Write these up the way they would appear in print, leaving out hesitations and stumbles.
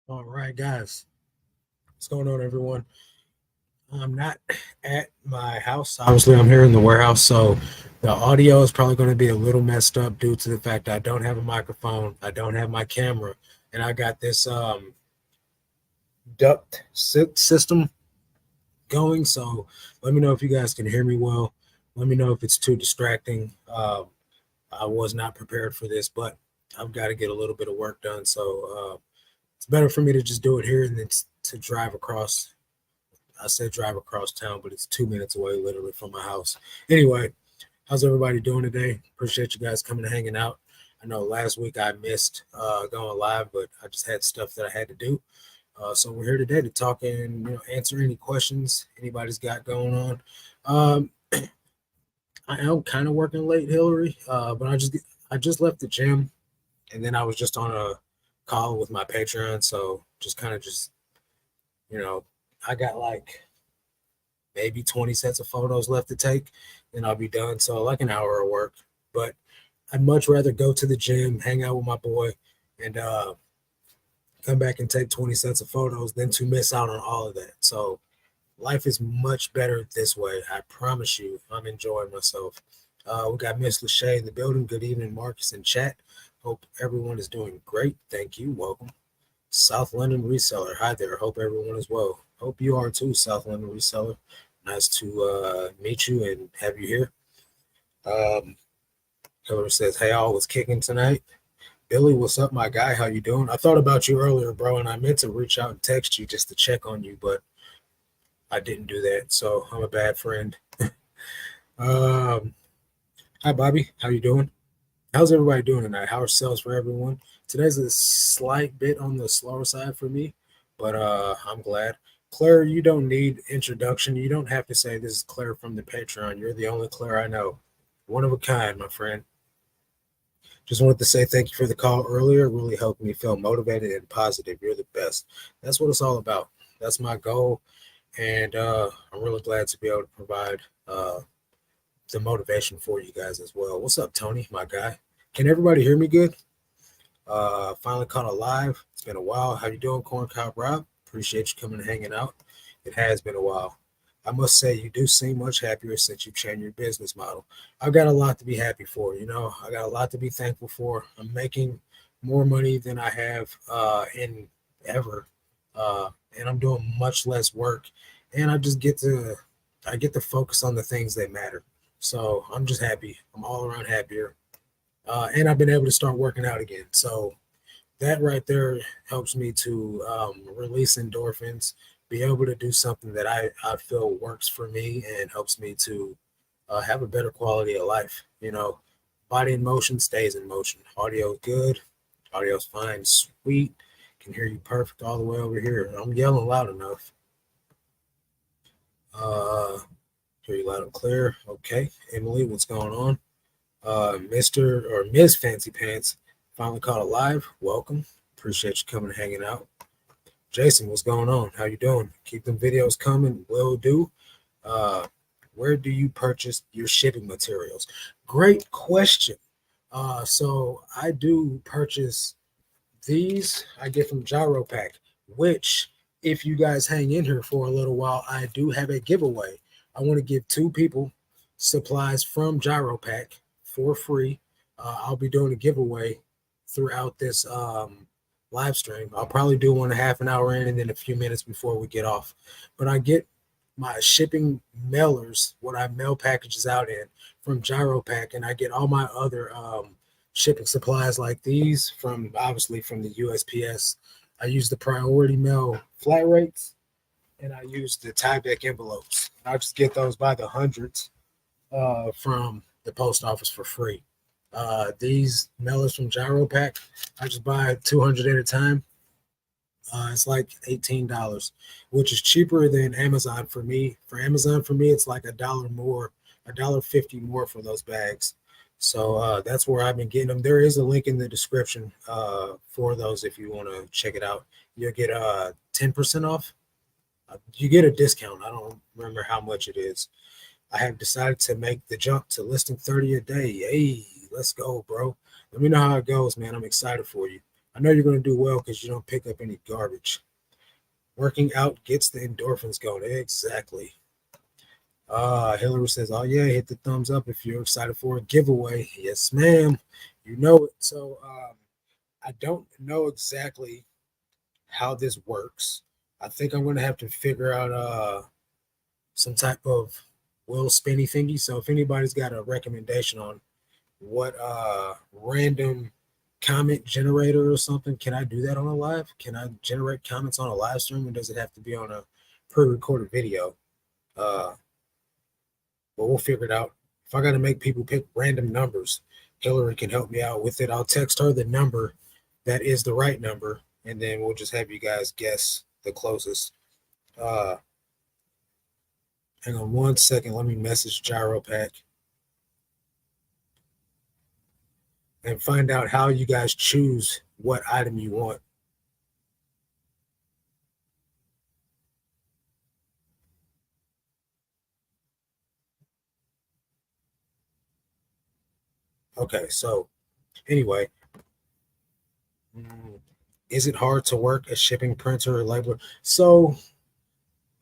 All right, guys. What's going on, everyone? I'm not at my house. Obviously, I'm here in the warehouse, so the audio is probably going to be a little messed up due to the fact that I don't have a microphone, I don't have my camera, and I got this duct system going. So let me know if you guys can hear me well. Let me know if it's too distracting. I was not prepared for this, but I've got to get a little bit of work done. So it's better for me to just do it here and then to drive across. I said drive across town, but it's 2 minutes away, literally from my house. Anyway, how's everybody doing today? Appreciate you guys coming and hanging out. I know last week I missed going live, but I just had stuff that I had to do. So we're here today to talk and answer any questions anybody's got going on. Um, I am kind of working late, Hillary, but I just left the gym and then I was just on a call with my Patreon, so just kind of just you know I got like maybe 20 sets of photos left to take, then I'll be done. So like an hour of work. But I'd much rather go to the gym, hang out with my boy, and come back and take 20 sets of photos than to miss out on all of that. So life is much better this way. I promise you, I'm enjoying myself. We got Miss Lachey in the building. Good evening, Marcus in chat. Hope everyone is doing great. Thank you. Welcome. South London Reseller. Hi there. Hope everyone is well. Hope you are too, South London Reseller. Nice to meet you and have you here. Hillary says, "Hey, all was kicking tonight." Billy, what's up, my guy? How you doing? I thought about you earlier, bro, and I meant to reach out and text you just to check on you, but I didn't do that, so I'm a bad friend. um, Hi, Bobby. How you doing? How's everybody doing tonight? How are sales for everyone? Today's a slight bit on the slower side for me, but I'm glad. Claire, you don't need introduction. You don't have to say this is Claire from the Patreon. You're the only Claire I know. One of a kind, my friend. Just wanted to say thank you for the call earlier. It really helped me feel motivated and positive. You're the best. That's what it's all about. That's my goal. And I'm really glad to be able to provide the motivation for you guys as well. What's up, Tony, my guy? Can everybody hear me good? Finally caught a live. It's been a while. How you doing, Corn Cob Rob? Appreciate you coming and hanging out. It has been a while. I must say you do seem much happier since you've changed your business model. I've got a lot to be happy for. I got a lot to be thankful for. I'm making more money than I have in ever, and I'm doing much less work. And I get to focus on the things that matter. So I'm just happy. I'm all around happier, and I've been able to start working out again. So that right there helps me to release endorphins, be able to do something that I feel works for me and helps me to have a better quality of life. Body in motion stays in motion. Audio is good. Audio's fine. Sweet. Can hear you perfect all the way over here. I'm yelling loud enough. Uh, Hear you loud and clear. Okay. Emily, what's going on? Mr. or Ms. Fancy Pants finally caught it live. Welcome. Appreciate you coming and hanging out. Jason, what's going on? How you doing? Keep them videos coming. Will do. Uh, where do you purchase your shipping materials? Great question. So I do purchase these. I get from Gyro Pack, which if you guys hang in here for a little while, I do have a giveaway. I want to give two people supplies from Gyro Pack for free. I'll be doing a giveaway throughout this live stream. I'll probably do one a half an hour in and then a few minutes before we get off. But I get my shipping mailers, what I mail packages out in from Gyro Pack, and I get all my other shipping supplies like these from obviously from the USPS. I use the priority mail flat rates and I use the Tyvek envelopes. I just get those by the hundreds from the post office for free. These mailers from Gyro Pack, I just buy 200 at a time. It's like $18, which is cheaper than Amazon for me. For Amazon, for me, it's like $1 more, $1.50 more for those bags. So that's where I've been getting them. There is a link in the description for those if you want to check it out. You'll get 10% off. You get a discount. I don't remember how much it is. I have decided to make the jump to listing 30 a day. Hey, let's go, bro. Let me know how it goes, man. I'm excited for you. I know you're going to do well because you don't pick up any garbage. Working out gets the endorphins going. Exactly. Hillary says, "Oh yeah, hit the thumbs up if you're excited for a giveaway." Yes, ma'am. You know it. So I don't know exactly how this works. I think I'm gonna have to figure out some type of wheel spinny thingy. So if anybody's got a recommendation on what random comment generator or something, can I do that on a live? Can I generate comments on a live stream, or does it have to be on a pre-recorded video? Uh, but we'll figure it out. If I got to make people pick random numbers, Hillary can help me out with it. I'll text her the number that is the right number, and then we'll just have you guys guess the closest. Uh, Hang on 1 second. Let me message Gyropack and find out how you guys choose what item you want. Okay, so anyway, is it hard to work a shipping printer or labeler? So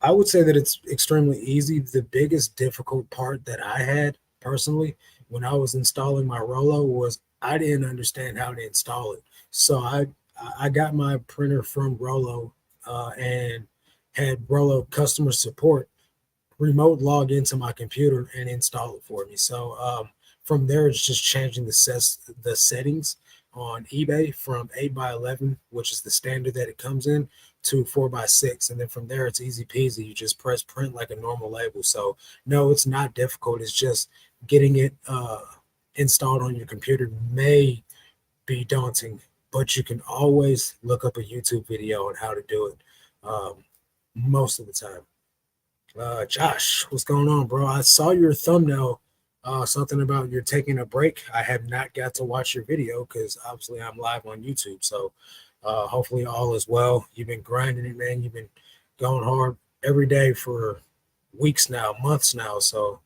I would say that it's extremely easy. The biggest difficult part that I had personally when I was installing my Rollo was I didn't understand how to install it. So I got my printer from Rollo and had Rollo customer support remote log into my computer and install it for me. So from there, it's just changing the settings on eBay from 8x11, which is the standard that it comes in, to 4x6, and then from there it's easy peasy. You just press print like a normal label. So no, it's not difficult. It's just getting it installed on your computer may be daunting, but you can always look up a YouTube video on how to do it most of the time. Josh, what's going on, bro? I saw your thumbnail, something about you're taking a break. I have not got to watch your video because obviously I'm live on YouTube. So hopefully all is well. You've been grinding it, man. You've been going hard every day for weeks now, months now. So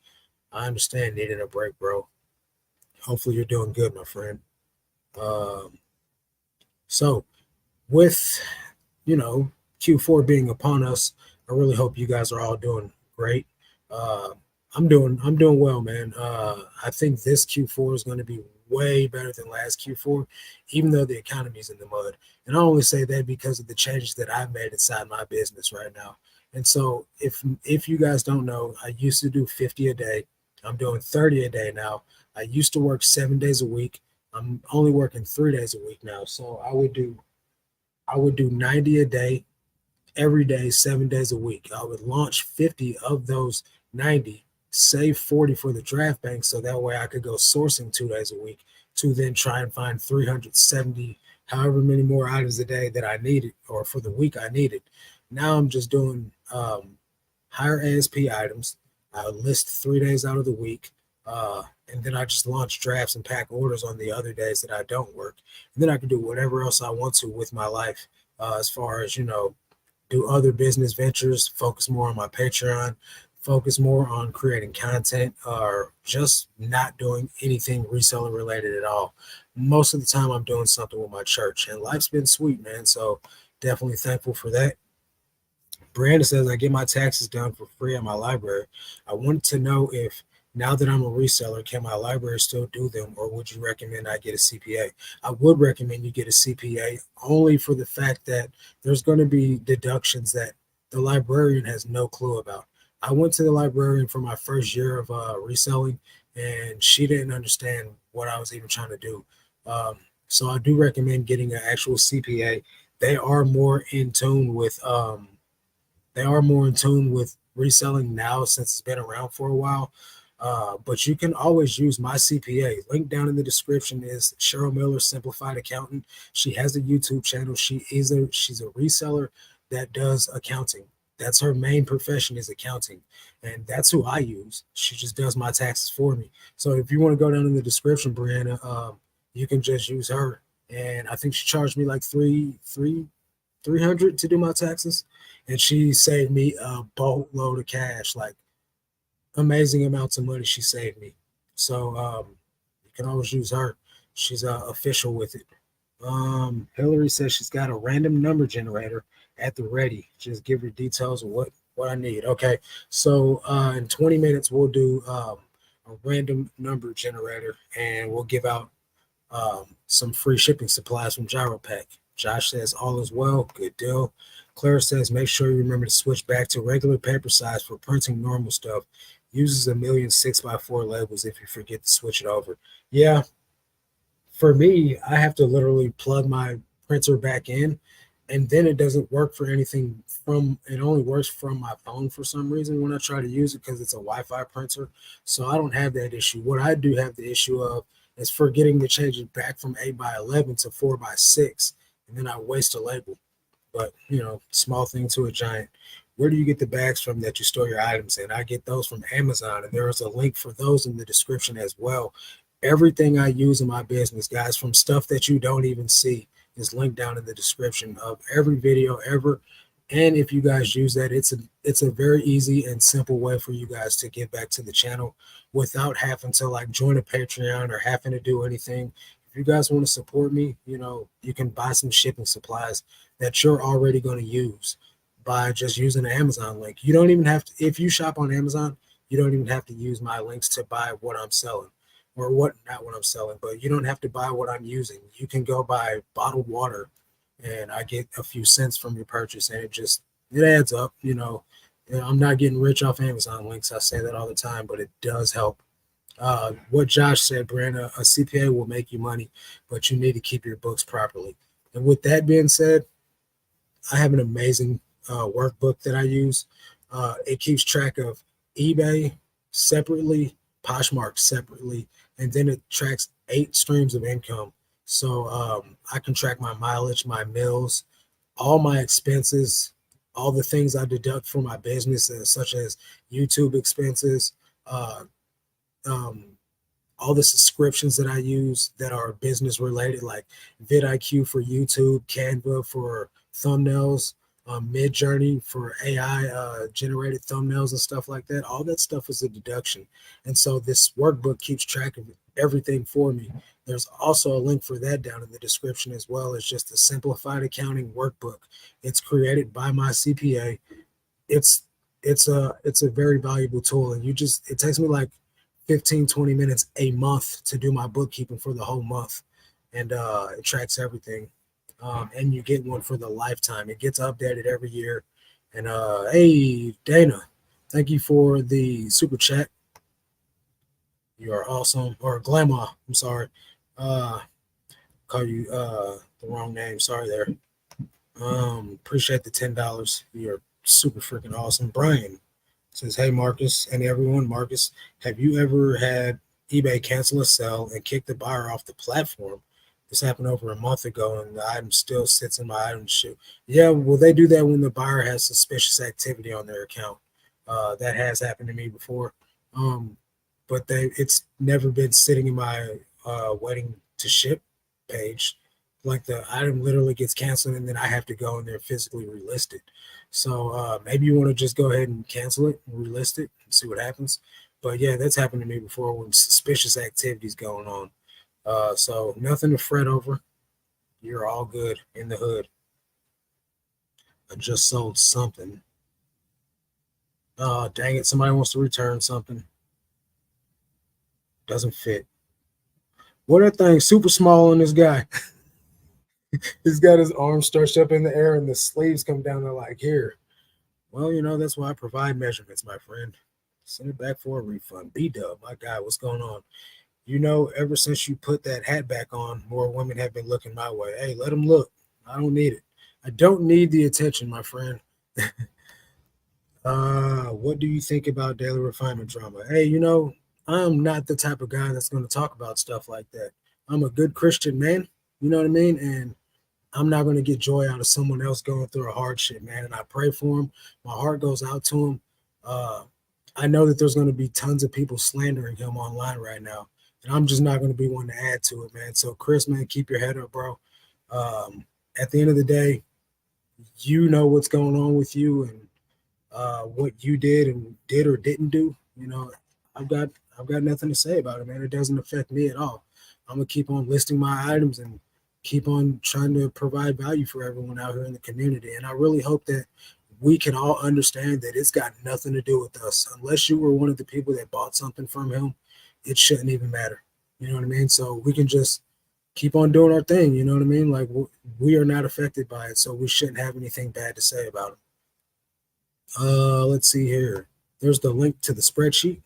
I understand needing a break, bro. Hopefully you're doing good, my friend. Um, so with Q4 being upon us, I really hope you guys are all doing great. Uh, I'm doing well, man. I think this Q4 is going to be way better than last Q4, even though the economy's in the mud. And I only say that because of the changes that I've made inside my business right now. And so if you guys don't know, I used to do 50 a day. I'm doing 30 a day now. I used to work 7 days a week. I'm only working 3 days a week now. So I would do 90 a day every day, 7 days a week. I would launch 50 of those 90, save 40 for the draft bank. So that way I could go sourcing 2 days a week to then try and find 370, however many more items a day that I needed or for the week I needed. Now I'm just doing higher ASP items. I list 3 days out of the week. And then I just launch drafts and pack orders on the other days that I don't work. And then I can do whatever else I want to with my life, as far as, do other business ventures, focus more on my Patreon, focus more on creating content, or just not doing anything reseller related at all. Most of the time, I'm doing something with my church, and life's been sweet, man. So definitely thankful for that. Brandon says, I get my taxes done for free at my library. I wanted to know if now that I'm a reseller, can my library still do them, or would you recommend I get a CPA? I would recommend you get a CPA only for the fact that there's going to be deductions that the librarian has no clue about. I went to the librarian for my first year of reselling, and she didn't understand what I was even trying to do. So I do recommend getting an actual CPA. They are more in tune with reselling now since it's been around for a while. But you can always use my CPA. Link down in the description is Cheryl Miller, Simplified Accountant. She has a YouTube channel. She's a reseller that does accounting. That's her main profession, is accounting, and that's who I use. She just does my taxes for me. So if you want to go down in the description, Brianna, you can just use her. And I think she charged me like 300 to do my taxes, and she saved me a boatload of cash, like amazing amounts of money she saved me. So you can always use her. She's official with it. Hillary says she's got a random number generator at the ready. Just give her details of what I need. Okay, so in 20 minutes we'll do a random number generator, and we'll give out some free shipping supplies from GyroPack. Josh says all is well, good deal. Clara says make sure you remember to switch back to regular paper size for printing normal stuff. Uses a million 6x4 labels if you forget to switch it over. Yeah, for me, I have to literally plug my printer back in, and then it doesn't work for anything from it only works from my phone for some reason when I try to use it because it's a Wi-Fi printer. So I don't have that issue. What I do have the issue of is forgetting to change it back from 8x11 to 4x6, and then I waste a label. But small thing to a giant. Where do you get the bags from that you store your items in? I get those from Amazon, and there is a link for those in the description as well. Everything I use in my business, guys, from stuff that you don't even see, is linked down in the description of every video ever. And if you guys use that, it's a very easy and simple way for you guys to give back to the channel without having to like join a Patreon or having to do anything. If you guys want to support me, you can buy some shipping supplies that you're already going to use by just using the Amazon link. You don't even have to, if you shop on Amazon, you don't even have to use my links to buy what I'm selling or what, not what I'm selling, but you don't have to buy what I'm using. You can go buy bottled water and I get a few cents from your purchase and it adds up. I'm not getting rich off Amazon links. I say that all the time, but it does help. What Josh said, Brandon, a CPA will make you money, but you need to keep your books properly. And with that being said, I have an amazing workbook that I use. It keeps track of eBay separately, Poshmark separately, and then it tracks 8 streams of income. So I can track my mileage, my meals, all my expenses, all the things I deduct from my business, such as YouTube expenses, uh, um, all the subscriptions that I use that are business related, like vidIQ for YouTube, Canva for thumbnails, Midjourney for AI generated thumbnails and stuff like that. All that stuff is a deduction. And so this workbook keeps track of everything for me. There's also a link for that down in the description as well. It's just a simplified accounting workbook. It's created by my CPA. It's a very valuable tool, and it takes me like 15-20 minutes a month to do my bookkeeping for the whole month, and it tracks everything. And you get one for the lifetime. It gets updated every year. And hey, Dana, thank you for the super chat. You are awesome. Or Glamour, I'm sorry. uh call you the wrong name, sorry there. Appreciate the $10. You're super freaking awesome. Brian says, hey, Marcus and everyone. Marcus, have you ever had eBay cancel a sale and kick the buyer off the platform? This happened over a month ago, and the item still sits in my item shoe. Yeah, well, they do that when the buyer has suspicious activity on their account. That has happened to me before. Um, but it's never been sitting in my waiting to ship page. Like the item literally gets canceled, and then I have to go in there physically relist it. So maybe you want to just go ahead and cancel it and relist it and see what happens. But yeah, that's happened to me before when suspicious activities going on. So nothing to fret over. You're all good in the hood. I just sold something. Oh, dang it. Somebody wants to return something. Doesn't fit. What that thing super small on this guy. He's got his arms stretched up in the air and the sleeves come down there like here. Well, that's why I provide measurements, my friend. Send it back for a refund. B-Dub, my guy, what's going on? Ever since you put that hat back on, more women have been looking my way. Hey, let them look. I don't need it. I don't need the attention, my friend. What do you think about daily refinement drama? Hey, I'm not the type of guy that's going to talk about stuff like that. I'm a good Christian man, you know what I mean? And I'm not going to get joy out of someone else going through a hardship, man. And I pray for him. My heart goes out to him. Uh, I know that there's going to be tons of people slandering him online right now. And I'm just not going to be one to add to it, man. So, Chris, man, keep your head up, bro. Um, at the end of the day, you know what's going on with you and what you did or didn't do. I've got I've got nothing to say about it, man. It doesn't affect me at all. I'm gonna keep on listing my items and keep on trying to provide value for everyone out here in the community. And I really hope that we can all understand that it's got nothing to do with us. Unless you were one of the people that bought something from him, it shouldn't even matter. You know what I mean? So we can just keep on doing our thing. You know what I mean? Like we are not affected by it, so we shouldn't have anything bad to say about it. Let's see here. There's the link to the spreadsheet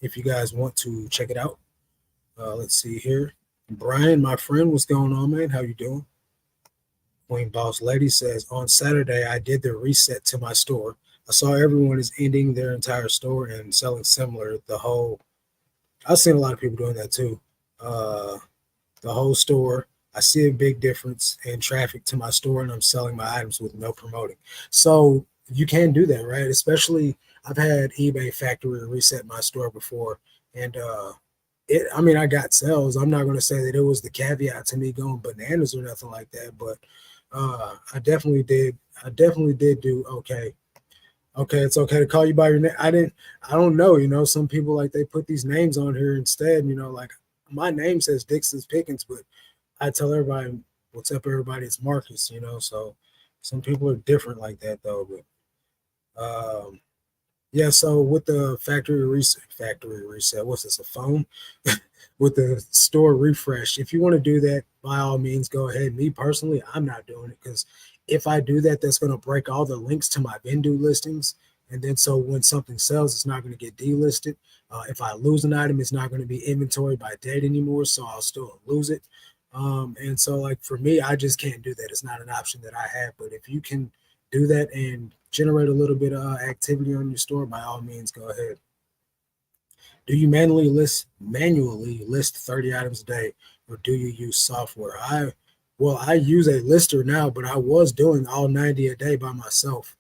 if you guys want to check it out. Let's see here. Brian, my friend, what's going on, man? How you doing? Queen Boss Lady says, on Saturday, I did the reset to my store. I saw everyone is ending their entire store and selling similar. I've seen a lot of people doing that too. Uh, the whole store. I see a big difference in traffic to my store, and I'm selling my items with no promoting. So you can do that, right? Especially, I've had eBay factory reset my store before, and I mean, I got sales. I'm not going to say that it was the caveat to me going bananas or nothing like that, but I definitely did. I definitely did do okay. Okay, it's okay to call you by your name. I don't know. Some people like they put these names on here instead. Like my name says Dixon's Pickens, but I tell everybody, what's up, everybody? It's Marcus. So some people are different like that though. But yeah, so with the factory reset, what's this, a phone? With the store refresh, if you want to do that, by all means, go ahead. Me personally, I'm not doing it because if I do that, that's going to break all the links to my Vendu listings. And then so when something sells, it's not going to get delisted. If I lose an item, it's not going to be inventory by date anymore, so I'll still lose it. And so, like for me, I just can't do that. It's not an option that I have. But if you can do that and generate a little bit of activity on your store, by all means, go ahead. Do you manually list 30 items a day, or do you use software? I use a lister now, but I was doing all 90 a day by myself,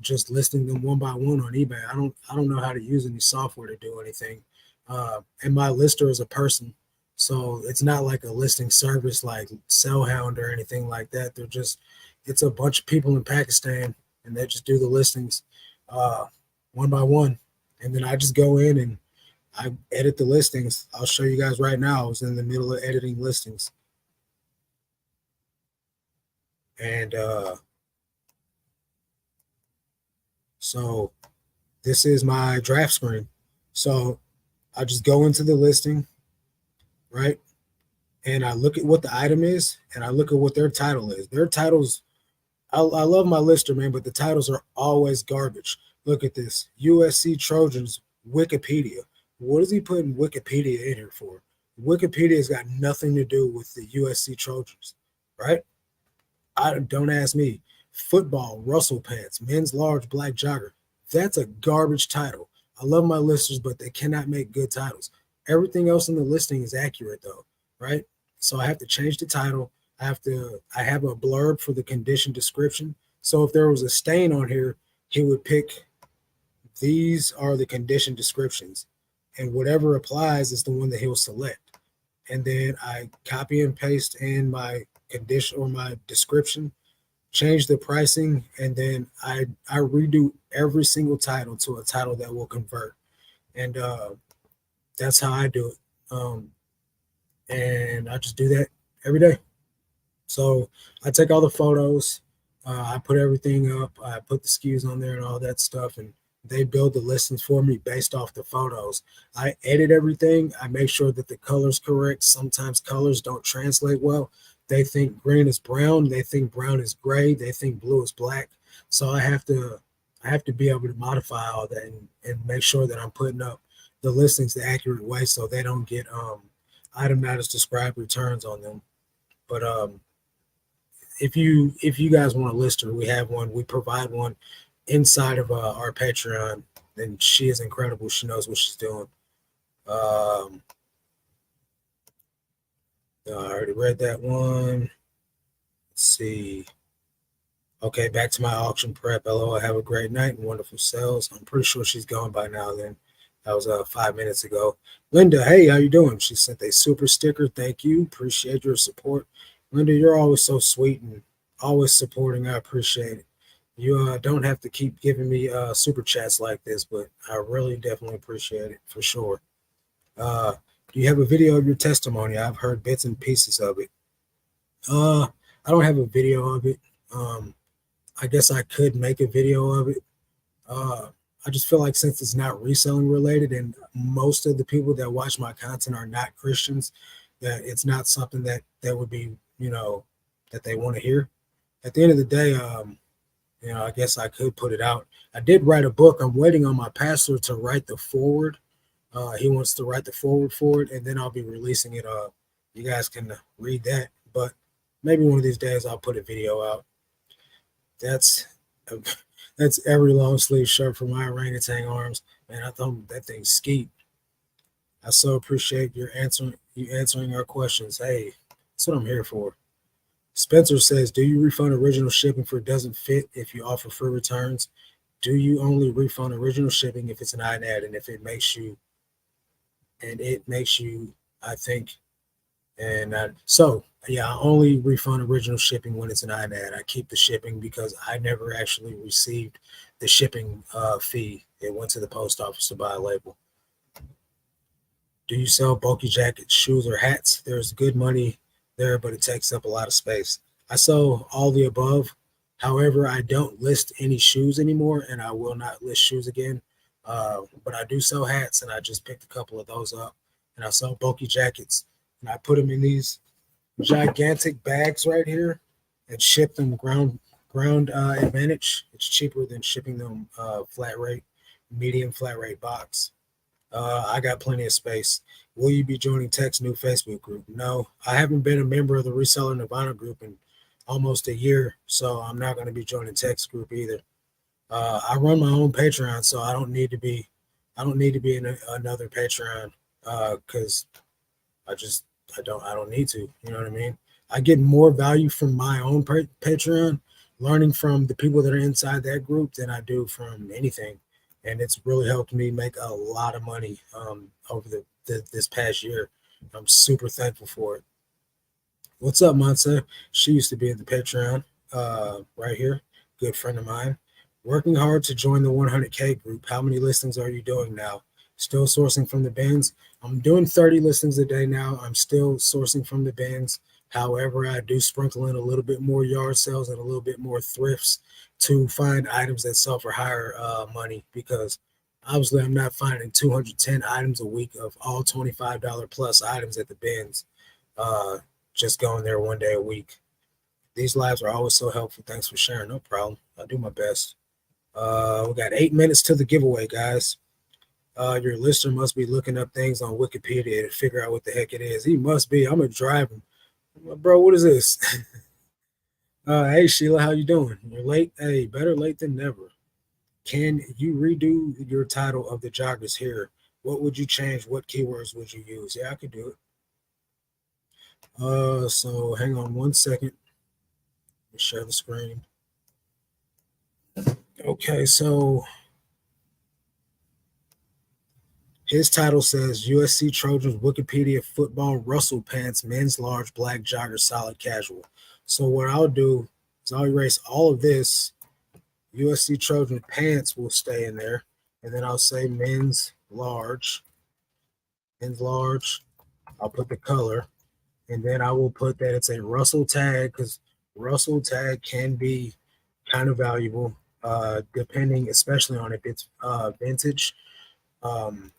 just listing them one by one on eBay. I don't know how to use any software to do anything. And my lister is a person, so it's not like a listing service like Sellhound or anything like that. It's a bunch of people in Pakistan, and they just do the listings uh, one by one, and then I just go in and I edit the listings. I'll show you guys right now. I was in the middle of editing listings. And so this is my draft screen. So I just go into the listing, right? And I look at what the item is and I look at what their title is. Their titles, I love my lister, man, but the titles are always garbage. Look at this USC Trojans Wikipedia. What is he putting Wikipedia in here for? Wikipedia has got nothing to do with the USC Trojans, right? I don't ask me. Football, Russell pants, men's large black jogger. That's a garbage title. I love my listers, but they cannot make good titles. Everything else in the listing is accurate though, right? So I have to change the title. I have a blurb for the condition description. So if there was a stain on here, he would pick these are the condition descriptions. And whatever applies is the one that he'll select. And then I copy and paste in my condition or my description, change the pricing, and then I redo every single title to a title that will convert. And that's how I do it. And I just do that every day. So I take all the photos, I put everything up, I put the SKUs on there and all that stuff, and they build the listings for me based off the photos. I edit everything. I make sure that the color's correct. Sometimes colors don't translate well. They think green is brown. They think brown is gray. They think blue is black. So I have to be able to modify all that and make sure that I'm putting up the listings the accurate way so they don't get item not as described returns on them. But if you guys want a lister, we have one. We provide one inside of our Patreon, and she is incredible. She knows what she's doing. I already read that one. Let's see. Okay, back to my auction prep. LOL, have a great night and wonderful sales. I'm pretty sure she's gone by now then. That was 5 minutes ago. Linda, hey, how you doing? She sent a super sticker. Thank you. Appreciate your support. Linda, you're always so sweet and always supporting. I appreciate it. You don't have to keep giving me super chats like this, but I really definitely appreciate it for sure. Do you have a video of your testimony? I've heard bits and pieces of it. Uh, I don't have a video of it. Um, I guess I could make a video of it. Uh, I just feel like since it's not reselling related, and most of the people that watch my content are not Christians, that it's not something that would be, that they want to hear. At the end of the day, I guess I could put it out. I did write a book. I'm waiting on my pastor to write the forward. He wants to write the forward for it, and then I'll be releasing it. You guys can read that, but maybe one of these days I'll put a video out. That's that's every long sleeve shirt for my orangutan arms. Man, I thought that thing's skeet. I so appreciate you answering our questions. Hey, that's what I'm here for. Spencer says, "Do you refund original shipping for it doesn't fit if you offer free returns? Do you only refund original shipping if it's an INAD and if it makes you, I think, yeah, I only refund original shipping when it's an INAD. I keep the shipping because I never actually received the shipping fee. It went to the post office to buy a label. Do you sell bulky jackets, shoes, or hats? There's good money there, but it takes up a lot of space. I sell all the above. However, I don't list any shoes anymore, and I will not list shoes again. But I do sell hats, and I just picked a couple of those up. And I sell bulky jackets, and I put them in these gigantic bags right here and ship them ground advantage. It's cheaper than shipping them flat rate, medium flat rate box. I got plenty of space. Will you be joining Tech's new Facebook group? No, I haven't been a member of the Reseller Nirvana group in almost a year, so I'm not going to be joining Tech's group either. I run my own Patreon, so I don't need to be. I don't need to be in another Patreon because I just I don't need to. You know what I mean? I get more value from my own Patreon, learning from the people that are inside that group than I do from anything, and it's really helped me make a lot of money over this past year. I'm super thankful for it. What's up, Monse? She used to be in the Patreon, right here. Good friend of mine. Working hard to join the 100K group. How many listings are you doing now? Still sourcing from the bins. I'm doing 30 listings a day now. I'm still sourcing from the bins. However, I do sprinkle in a little bit more yard sales and a little bit more thrifts to find items that sell for higher money because obviously I'm not finding 210 items a week of all $25 plus items at the bins. Uh, just going there one day a week. These lives are always so helpful. Thanks for sharing. No problem. I'll do my best. We got 8 minutes to the giveaway, guys. Your listener must be looking up things on Wikipedia to figure out what the heck it is. He must be. I'm gonna drive him. Bro, what is this? Hey Sheila, how you doing? You're late. Hey, better late than never. Can you redo your title of the joggers here? What would you change? What keywords would you use? Yeah, I could do it. So hang on one second. Let me share the screen. Okay, so his title says USC Trojans Wikipedia football Russell pants men's large black jogger solid casual. So what I'll do is I'll erase all of this. USC Trojan pants will stay in there, and then I'll say men's large. Men's large. I'll put the color, and then I will put that it's a Russell tag because Russell tag can be kind of valuable, depending, especially on if it's vintage. Um,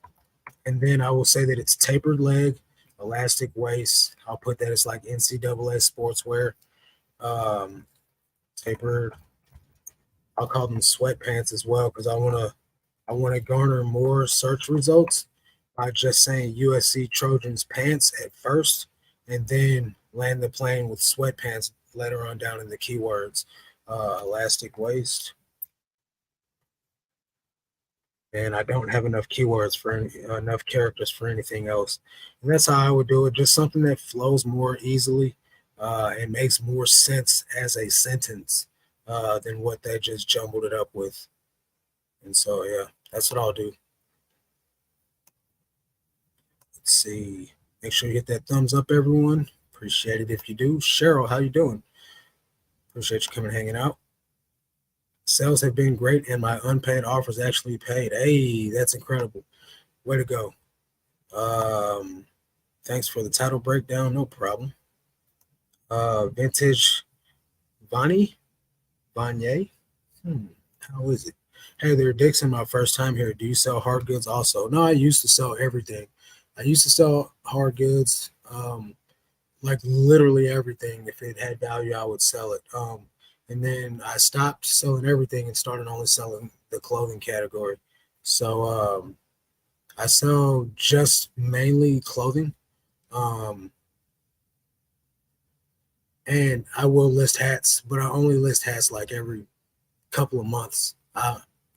and then I will say that it's tapered leg, elastic waist. I'll put that it's like NCAA sportswear, tapered. I'll call them sweatpants as well because I want to garner more search results by just saying USC Trojans pants at first, and then land the plane with sweatpants later on down in the keywords. Elastic waist, and I don't have enough keywords for enough characters for anything else. And that's how I would do it. Just something that flows more easily and makes more sense as a sentence than what they just jumbled it up with. And so, yeah, that's what I'll do. Let's see. Make sure you hit that thumbs up, everyone. Appreciate it if you do. Cheryl, how you doing? Appreciate you coming and hanging out. Sales have been great, and my unpaid offers actually paid. Hey, that's incredible. Way to go. Thanks for the title breakdown. No problem. Vintage Vanier. How is it? Hey there, Dixon. My first time here. Do you sell hard goods also? No, I used to sell everything. I used to sell hard goods, like literally everything. If it had value, I would sell it. And then I stopped selling everything and started only selling the clothing category. So I sell just mainly clothing. Um, and I will list hats, but I only list hats like every couple of months.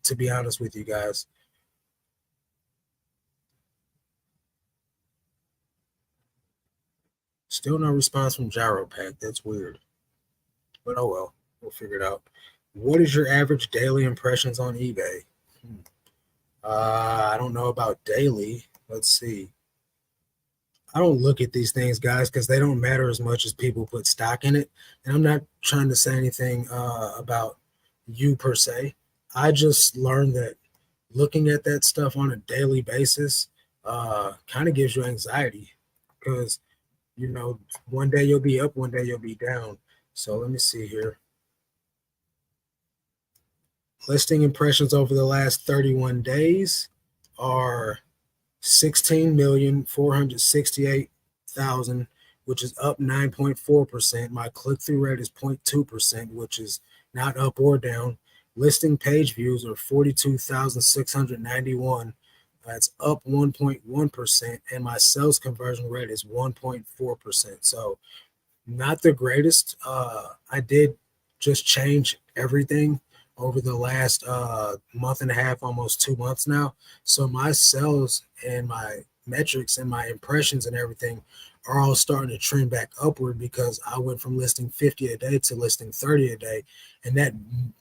To be honest with you guys. Still no response from Gyro Pack. That's weird. But oh well, we'll figure it out. What is your average daily impressions on eBay? Hmm. I don't know about daily. Let's see. I don't look at these things, guys, because they don't matter as much as people put stock in it. And I'm not trying to say anything about you per se. I just learned that looking at that stuff on a daily basis kind of gives you anxiety because, you know, one day you'll be up, one day you'll be down. So let me see here. Listing impressions over the last 31 days are 16,468,000, which is up 9.4%. My click through rate is 0.2%, which is not up or down. Listing page views are 42,691. That's up 1.1%. And my sales conversion rate is 1.4%. So not the greatest. I did just change everything over the last month and a half, almost 2 months now. So my sales and my metrics and my impressions and everything are all starting to trend back upward because I went from listing 50 a day to listing 30 a day, and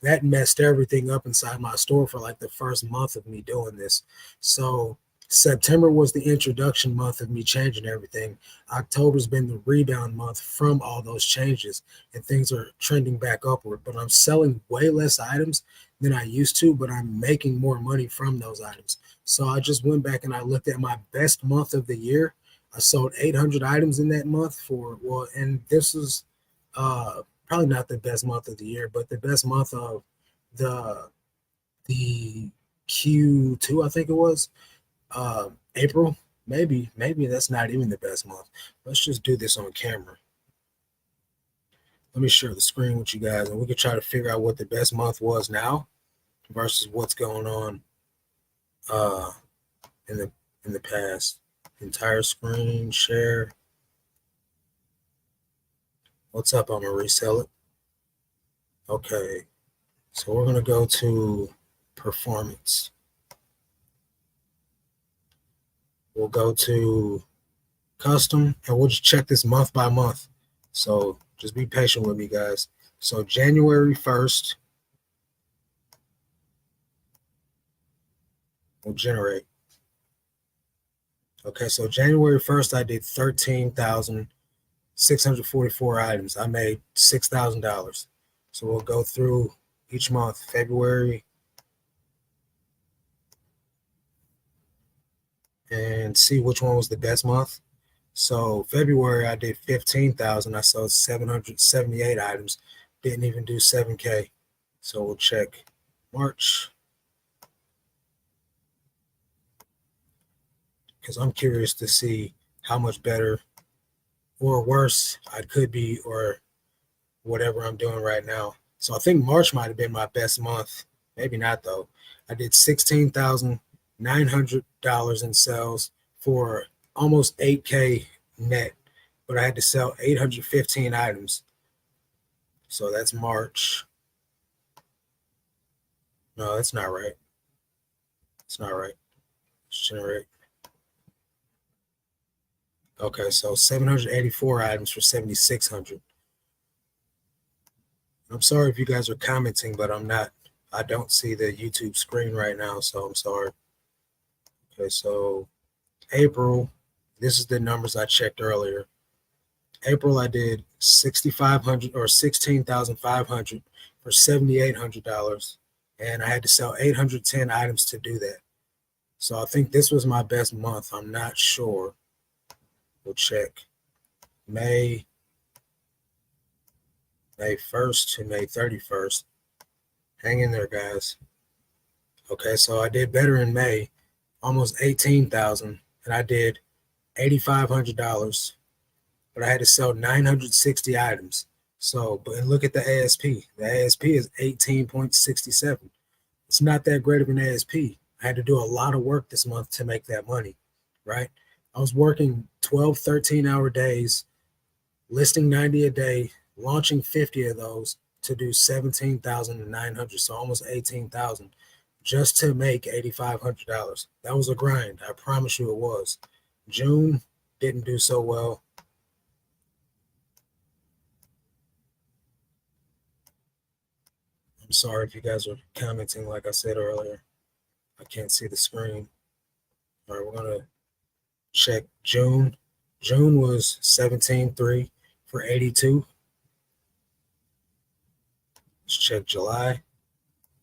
that messed everything up inside my store for like the first month of me doing this. So September was the introduction month of me changing everything. October's been the rebound month from all those changes, and things are trending back upward. But I'm selling way less items than I used to, but I'm making more money from those items. So I just went back and I looked at my best month of the year. I sold 800 items in that month for, well, and this was probably not the best month of the year, but the best month of the the Q2, I think it was. April, maybe that's not even the best month. Let's just do this on camera. Let me share the screen with you guys, and we can try to figure out what the best month was now versus what's going on uh, in the past. Entire screen share. What's up? I'm gonna resell it. Okay, so we're gonna go to performance. We'll go to custom, and we'll just check this month by month. So just be patient with me, guys. So January 1st will generate. Okay, so January 1st, I did 13,644 items. I made $6,000. So we'll go through each month. February, and see which one was the best month. So February, I did 15,000. I sold 778 items. Didn't even do 7K. So we'll check March, because I'm curious to see how much better or worse I could be, or whatever I'm doing right now. So I think March might have been my best month. Maybe not though. I did $16,900 in sales for almost 8K net, but I had to sell 815 items. So that's March. No, that's not right. It's not right. Let's generate. Okay, so 784 items for 7,600. I'm sorry if you guys are commenting, but I'm not. I don't see the YouTube screen right now, so I'm sorry. Okay, so April, this is the numbers I checked earlier. April, I did 6,500 or 16,500 for $7,800, and I had to sell 810 items to do that. So I think this was my best month. I'm not sure. We'll check. May, May 1st to May 31st. Hang in there, guys. Okay, so I did better in May, almost 18,000, and I did $8,500, but I had to sell 960 items. So, but look at the ASP. The ASP is 18.67. It's not that great of an ASP. I had to do a lot of work this month to make that money, right? I was working 12, 13-hour days, listing 90 a day, launching 50 of those to do 17,900, so almost 18,000 just to make $8,500. That was a grind. I promise you it was. June didn't do so well. I'm sorry if you guys are commenting, like I said earlier. I can't see the screen. All right, we're going to check June. June was 17.3 for 82. Let's check July.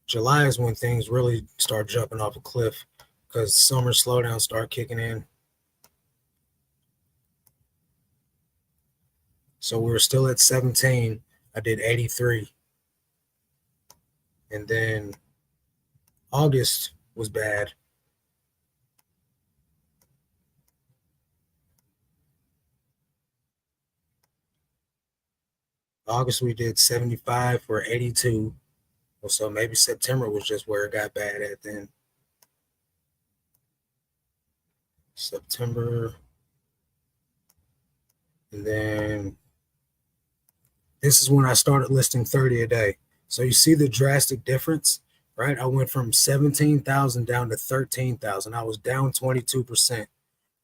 July is when things really start jumping off a cliff because summer slowdowns start kicking in. So we were still at 17. I did 83. And then August was bad. August we did 75 for 82. So maybe September was just where it got bad at then. September. And then this is when I started listing 30 a day. So you see the drastic difference, right? I went from 17,000 down to 13,000. I was down 22%,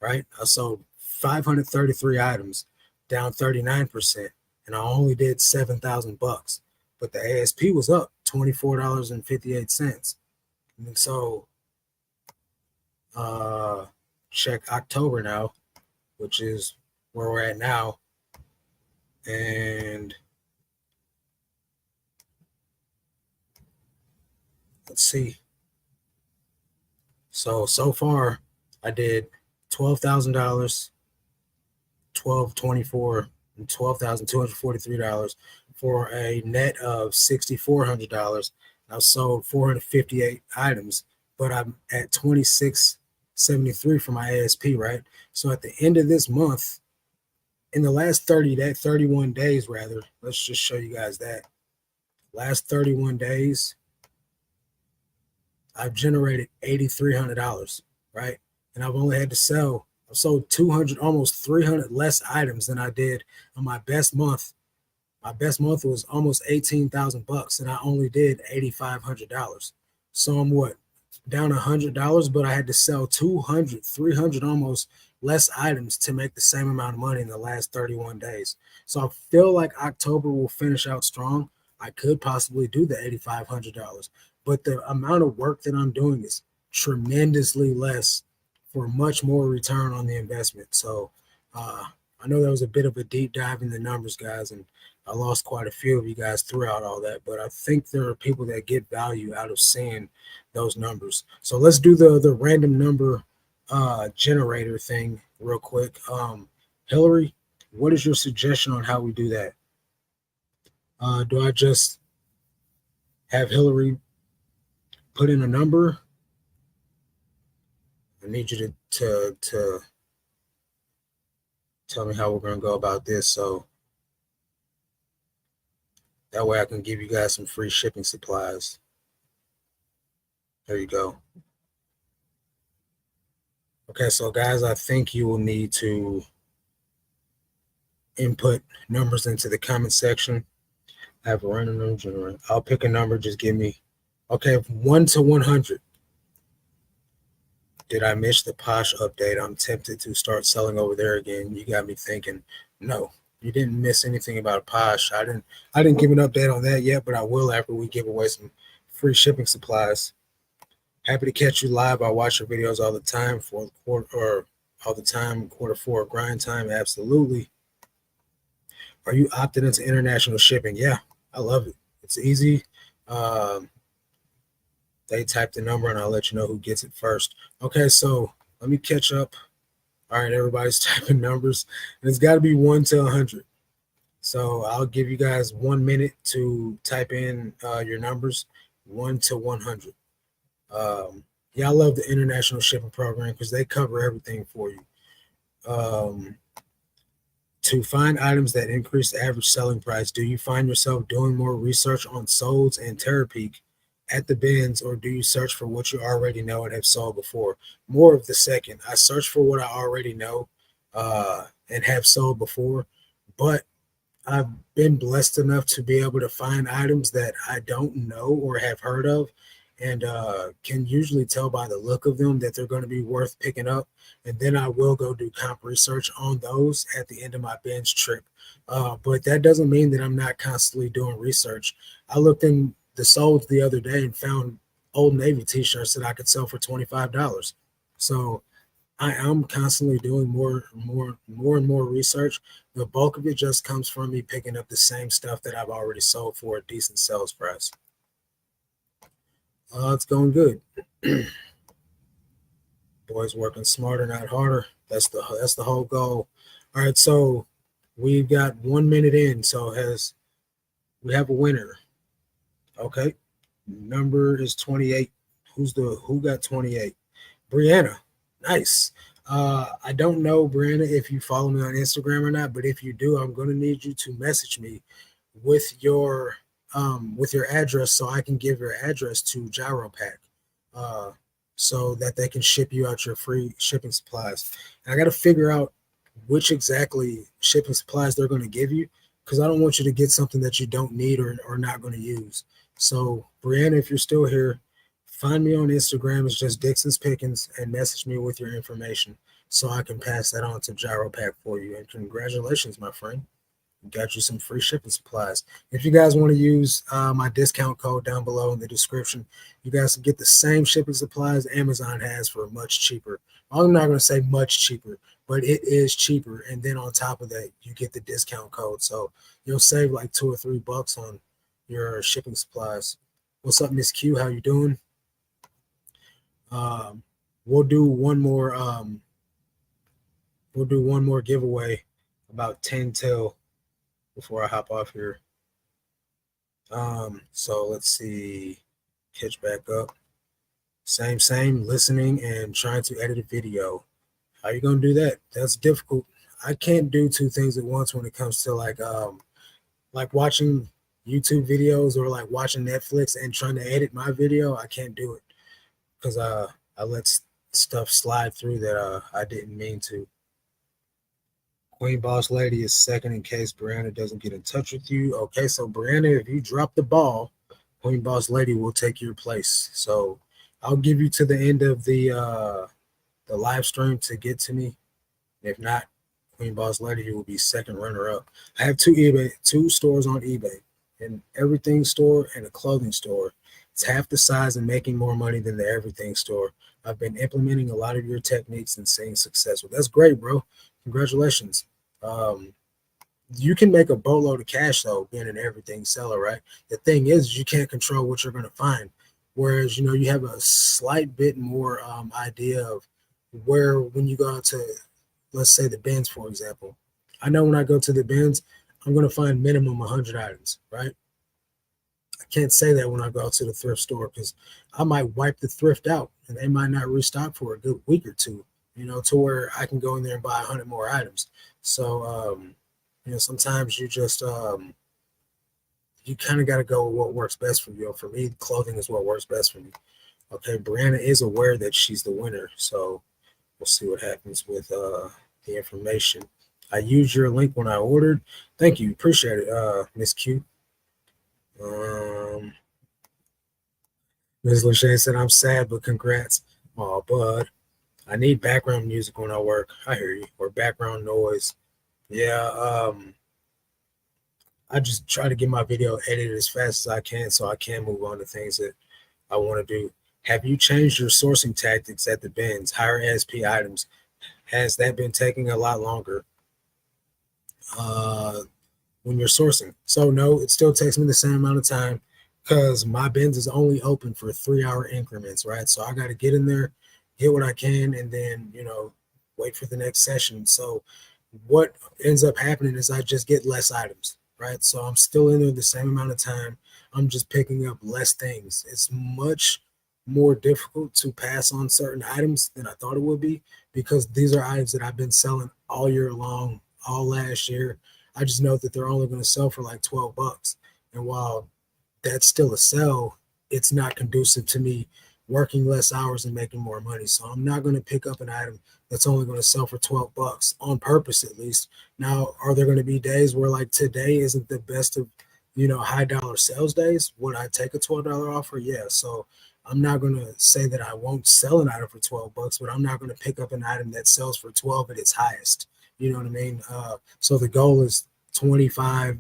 right? I sold 533 items, down 39%, and I only did 7,000 bucks. But the ASP was up $24.58. And so check October now, which is where we're at now. And let's see. So far I did $12,000, $1,224, and $12,243 for a net of $6,400. I sold 458 items, but I'm at 2673 for my ASP, right? So at the end of this month, in the last 31 days rather, let's just show you guys that. Last 31 days, I've generated $8,300, right? And I've only had to sell, I've sold 200, almost 300 less items than I did on my best month. My best month was almost 18,000 bucks, and I only did $8,500. So I'm what, down $100, but I had to sell 200, 300 almost less items to make the same amount of money in the last 31 days. So I feel like October will finish out strong. I could possibly do the $8,500, but the amount of work that I'm doing is tremendously less for much more return on the investment. So I know that was a bit of a deep dive in the numbers, guys, and I lost quite a few of you guys throughout all that, but I think there are people that get value out of seeing those numbers. So let's do the random number generator thing real quick. Hillary, what is your suggestion on how we do that? Do I just have Hillary put in a number? I need you to tell me how we're going to go about this, so that way I can give you guys some free shipping supplies. There you go. Okay, so guys, I think you will need to input numbers into the comment section. I have a random number generator. I'll pick a number. Just give me, okay, 1 to 100. Did I miss the Posh update? I'm tempted to start selling over there again. You got me thinking, no, you didn't miss anything about Posh. I didn't give an update on that yet, but I will after we give away some free shipping supplies. Happy to catch you live. I watch your videos all the time for quarter four grind time. Absolutely. Are you opted into international shipping? Yeah, I love it. It's easy. They type the number and I'll let you know who gets it first. Okay, so let me catch up. All right, everybody's typing numbers. And it's got to be 1 to 100. So I'll give you guys 1 minute to type in your numbers, 1 to 100. Yeah, I love the international shipping program because they cover everything for you. Um, to find items that increase the average selling price, do you find yourself doing more research on solds and Terapeak at the bins, or do you search for what you already know and have sold before? More of the second. I search for what I already know and have sold before, but I've been blessed enough to be able to find items that I don't know or have heard of, and can usually tell by the look of them that they're going to be worth picking up. And then I will go do comp research on those at the end of my binge trip. But that doesn't mean that I'm not constantly doing research. I looked in the solds the other day and found Old Navy t-shirts that I could sell for $25. So I am constantly doing more and more research. The bulk of it just comes from me picking up the same stuff that I've already sold for a decent sales price. It's going good. Boys working smarter, not harder. That's the whole goal. All right, so we've got 1 minute in. So has we have a winner? Okay, number is 28. Who got 28? Brianna. Nice. I don't know, Brianna, if you follow me on Instagram or not, but if you do, I'm going to need you to message me with your address so I can give your address to GyroPack, uh, so that they can ship you out your free shipping supplies. And I got to figure out which exactly shipping supplies they're going to give you because I don't want you to get something that you don't need or not going to use. So, Brianna, if you're still here, find me on Instagram. It's just Dixon's Pickens and message me with your information so I can pass that on to GyroPack for you. And congratulations, my friend. Got you some free shipping supplies. If you guys want to use my discount code down below in the description, you guys can get the same shipping supplies Amazon has for much cheaper. I'm not going to say much cheaper, but it is cheaper. And then on top of that, you get the discount code. So you'll save like $2 or $3 on your shipping supplies. What's up, Miss Q? How you doing? Um, we'll do one more. We'll do one more giveaway about 10 till before I hop off here. So let's see. Catch back up. Same, listening and trying to edit a video. How you gonna do that? That's difficult. I can't do two things at once when it comes to like watching YouTube videos or like watching Netflix and trying to edit my video. I can't do it because I let stuff slide through that I didn't mean to. Queen Boss Lady is second in case Brianna doesn't get in touch with you. Okay, so Brianna, if you drop the ball, Queen Boss Lady will take your place. So I'll give you to the end of the live stream to get to me. If not, Queen Boss Lady will be second runner up. I have two stores on eBay, an everything store and a clothing store. It's half the size and making more money than the everything store. I've been implementing a lot of your techniques and seeing success. Well, that's great, bro. Congratulations. Um, you can make a boatload of cash though, being an everything seller, right? The thing is, you can't control what you're going to find. Whereas, you have a slight bit more idea of where, when you go out to, let's say, the bins, for example. I know when I go to the bins, I'm going to find minimum 100 items, right? I can't say that when I go out to the thrift store because I might wipe the thrift out and they might not restock for a good week or two, to where I can go in there and buy 100 more items. So, sometimes you kind of got to go with what works best for you. For me, clothing is what works best for me. Okay, Brianna is aware that she's the winner, so we'll see what happens with the information. I used your link when I ordered. Thank you, appreciate it, Miss Q. Ms. Lachey said, "I'm sad, but congrats." Oh, bud, I need background music when I work. I hear you, or background noise. Yeah, I just try to get my video edited as fast as I can so I can move on to things that I want to do. Have you changed your sourcing tactics at the bins, higher ASP items? Has that been taking a lot longer uh, when you're sourcing? So, no, it still takes me the same amount of time because my bins is only open for 3 hour increments, right? So I got to get in there, get what I can, and then, wait for the next session. So what ends up happening is I just get less items, right? So I'm still in there the same amount of time. I'm just picking up less things. It's much more difficult to pass on certain items than I thought it would be because these are items that I've been selling all year long, all last year. I just know that they're only going to sell for like 12 bucks. And while that's still a sell, it's not conducive to me working less hours and making more money. So I'm not going to pick up an item that's only going to sell for 12 bucks on purpose, at least. Now, are there going to be days where like today isn't the best of, high dollar sales days? Would I take a $12 offer? Yeah. So I'm not going to say that I won't sell an item for 12 bucks, but I'm not going to pick up an item that sells for 12 at its highest. You know what I mean? So the goal is 25,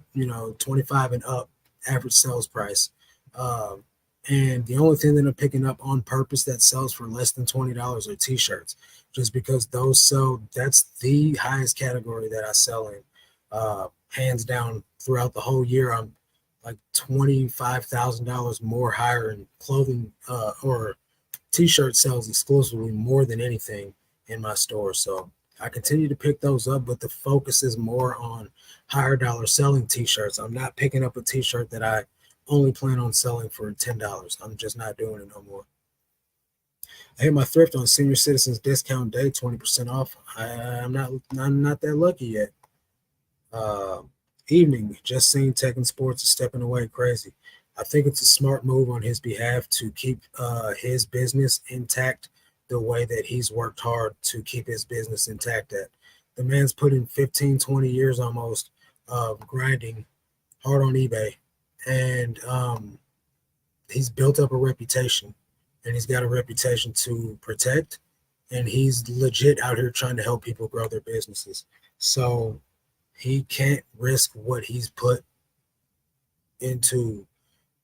25 and up average sales price. Um, and the only thing that I'm picking up on purpose that sells for less than $20 are t-shirts, just because those sell. That's the highest category that I sell in, hands down. Throughout the whole year, I'm like $25,000 more higher in clothing or t-shirt sales exclusively more than anything in my store. So I continue to pick those up, but the focus is more on higher dollar selling t-shirts. I'm not picking up a t-shirt that I only plan on selling for $10. I'm just not doing it no more. I hit my thrift on senior citizens discount day, 20% off. I'm not that lucky yet. Uh, Evening, just seen Tekken Sports is stepping away crazy. I think it's a smart move on his behalf to keep his business intact the way that he's worked hard to keep his business intact at. The man's put in 15, 20 years almost of grinding hard on eBay. And he's built up a reputation and he's got a reputation to protect. And he's legit out here trying to help people grow their businesses. So he can't risk what into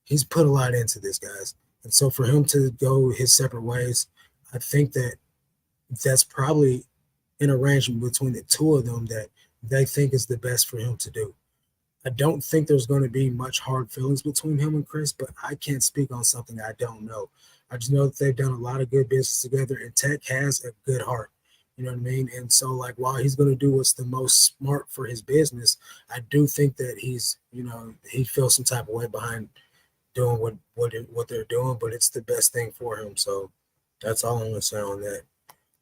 he's put a lot into this, guys. And so for him to go his separate ways, I think that that's probably an arrangement between the two of them that they think is the best for him to do. I don't think there's going to be much hard feelings between him and Chris, but I can't speak on something I don't know. I just know that they've done a lot of good business together, and Tech has a good heart. You know what I mean? And so, like, while he's going to do what's the most smart for his business, I do think that he feels some type of way behind doing what they're doing, but it's the best thing for him. So that's all I'm going to say on that.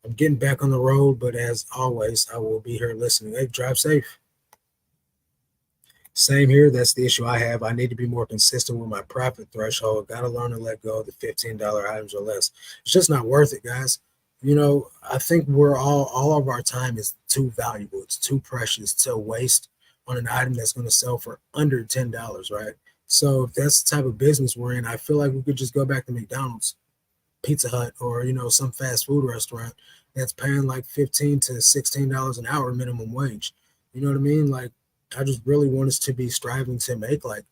I'm getting back on the road, but as always, I will be here listening. Hey, drive safe. Same here. That's the issue I have. I need to be more consistent with my profit threshold. Got to learn to let go of the $15 items or less. It's just not worth it, guys. I think we're all of our time is too valuable. It's too precious to waste on an item that's going to sell for under $10, right? So if that's the type of business we're in, I feel like we could just go back to McDonald's, Pizza Hut, or some fast food restaurant that's paying like $15 to $16 an hour minimum wage. You know what I mean? Like, I just really want us to be striving to make like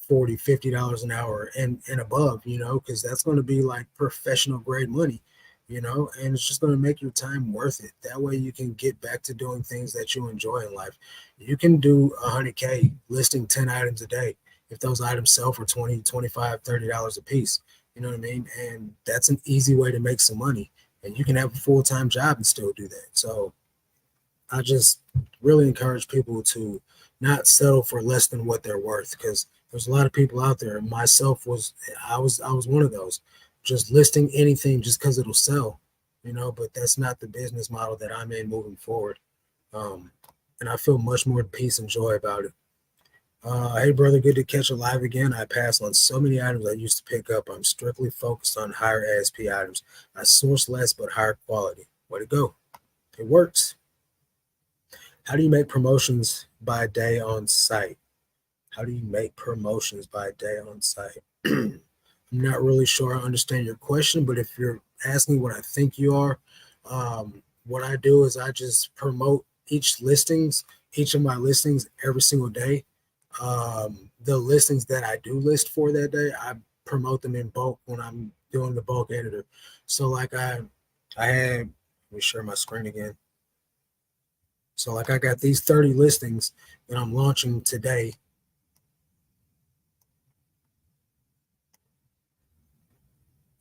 40, $50 an hour and above, because that's going to be like professional grade money, and it's just going to make your time worth it. That way you can get back to doing things that you enjoy in life. You can do 100K listing 10 items a day if those items sell for 20, 25, $30 a piece. You know what I mean? And that's an easy way to make some money. And you can have a full-time job and still do that. So I just really encourage people to not settle for less than what they're worth, because there's a lot of people out there. Myself I was one of those, just listing anything just because it'll sell, but that's not the business model that I'm in moving forward. Um, and I feel much more peace and joy about it. Hey, brother, good to catch you live again. I pass on so many items I used to pick up. I'm strictly focused on higher ASP items. I source less but higher quality. Way to go. It works. How do you make promotions by day on site? How do you make promotions by day on site? I'm not really sure I understand your question, but if you're asking what I think you are, what I do is I just promote each of my listings every single day. The listings that I do list for that day, I promote them in bulk when I'm doing the bulk editor. So like I had, let me share my screen again. So like I got these 30 listings that I'm launching today.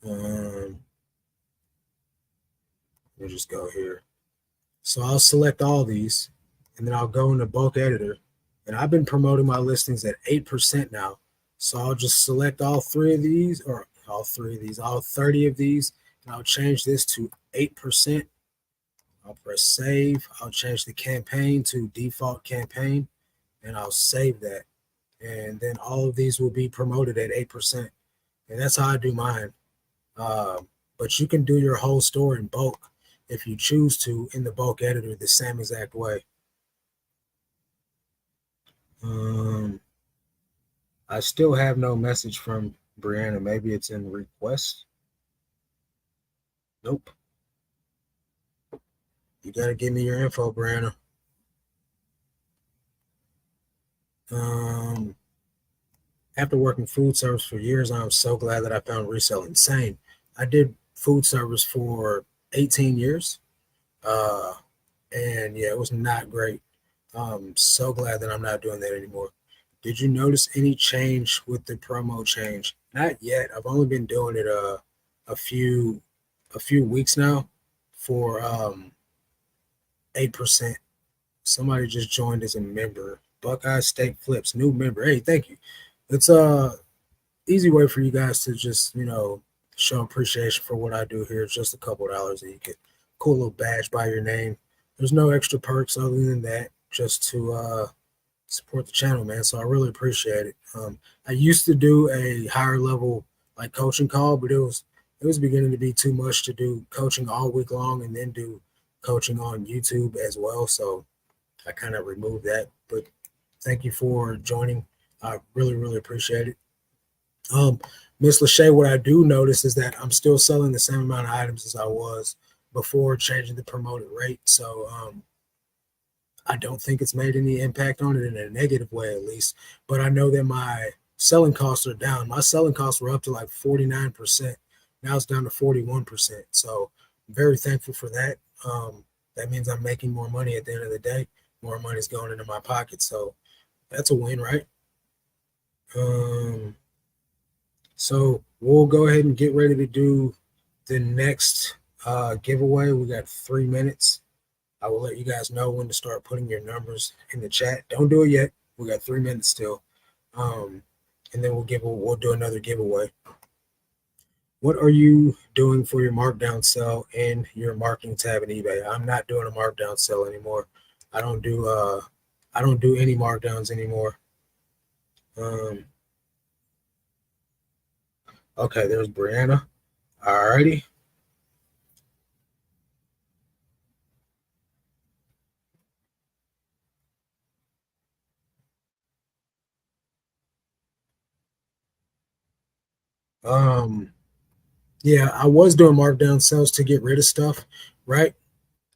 Let me just go here. So I'll select all these and then I'll go into bulk editor. And I've been promoting my listings at 8% now. So I'll just select all three of these, or all three of these, all 30 of these, and I'll change this to 8%. I'll press save. I'll change the campaign to default campaign, and I'll save that. And then all of these will be promoted at 8%. And that's how I do mine. But you can do your whole store in bulk if you choose to in the bulk editor the same exact way. Um, I still have no message from Brianna. Maybe it's in request. Nope. You gotta give me your info, Brianna. Um, After working food service for years, I'm so glad that I found reselling. Same. I did food service for 18 years. Uh, and yeah, it was not great. So glad that I'm not doing that anymore. Did you notice any change with the promo change? Not yet. I've only been doing it a few a few weeks now for 8%. Somebody just joined as a member. Buckeye Steak Flips, new member. Hey, thank you. It's a easy way for you guys to just, show appreciation for what I do here. It's just a couple of dollars that you get. Cool little badge by your name. There's no extra perks other than that, just to support the channel, man. So I really appreciate it. I used to do a higher level like coaching call, but it was beginning to be too much to do coaching all week long and then do coaching on YouTube as well. So I kind of removed that. But thank you for joining. I really, really appreciate it. Miss Lachey, what I do notice is that I'm still selling the same amount of items as I was before changing the promoted rate. So I don't think it's made any impact on it in a negative way, at least. But I know that my selling costs are down. My selling costs were up to like 49%. Now it's down to 41%. So I'm very thankful for that. That means I'm making more money at the end of the day. More money's going into my pocket. So that's a win, right? So we'll go ahead and get ready to do the next giveaway. We got 3 minutes. I will let you guys know when to start putting your numbers in the chat. Don't do it yet. We got 3 minutes still. And then we'll do another giveaway. What are you doing for your markdown sale in your marketing tab in eBay? I'm not doing a markdown sale anymore. I don't do any markdowns anymore. Okay, there's Brianna. Alrighty. Yeah, I was doing markdown sales to get rid of stuff, right?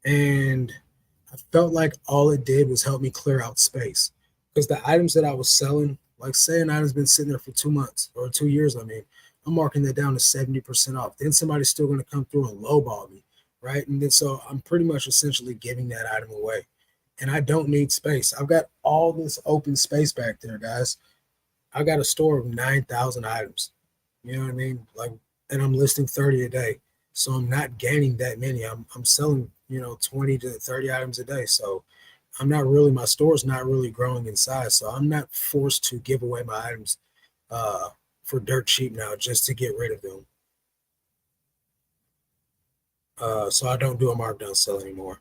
And I felt like all it did was help me clear out space because the items that I was selling, like say an item's been sitting there for 2 months or 2 years, I mean, I'm marking that down to 70% off. Then somebody's still going to come through and lowball me, right? And then so I'm pretty much essentially giving that item away. And I don't need space. I've got all this open space back there, guys. I got a store of 9,000 items. You know what I mean? Like, and I'm listing 30 a day. So I'm not gaining that many. I'm selling, 20 to 30 items a day. So my store's not really growing in size. So I'm not forced to give away my items for dirt cheap now just to get rid of them. So I don't do a markdown sale anymore.